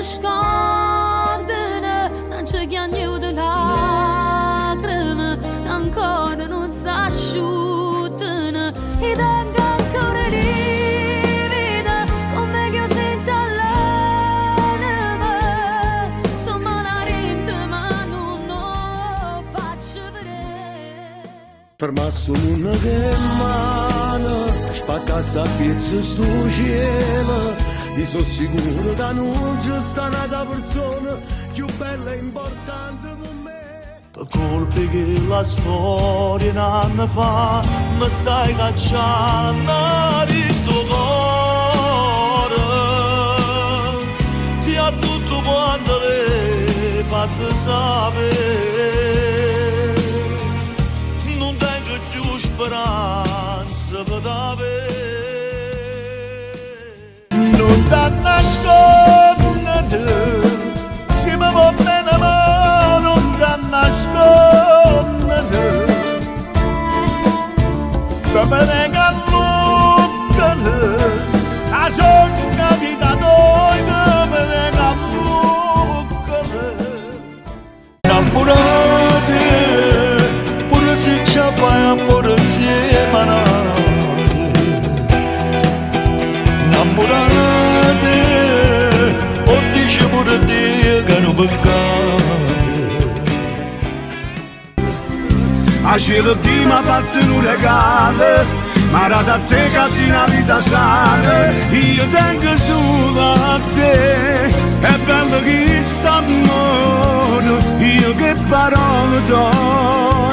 scordano, non c'è chiagno di lacrime, ancora non si asciuttano, e tengo ancora livida, come che io sento l'anima, sto malarente ma non lo faccio vedere. Fermasse una che mano, spaccasse a pezzi sto cielo. Io sono sicuro che non c'è sta una persona più bella e importante per me. Per colpe che la storia un anno fa mi stai cacciando il tuo cuore e a tutto quanto le fatte sapere non tengo più speranza per davvero. Non ti nascondere, se mi va bene ma non ti nascondere, come venga l'uccare, a sogna vita noi come venga l'uccare. Innamorate, pure se ci fai amore insieme a noi. Innamorate, o dice pure Dio che non peccate. A cielo chi mi ha fatto un regalo, ma era da te che sei una vita sana. Io tengo solo a te, è bello che sta amore, io che parole do,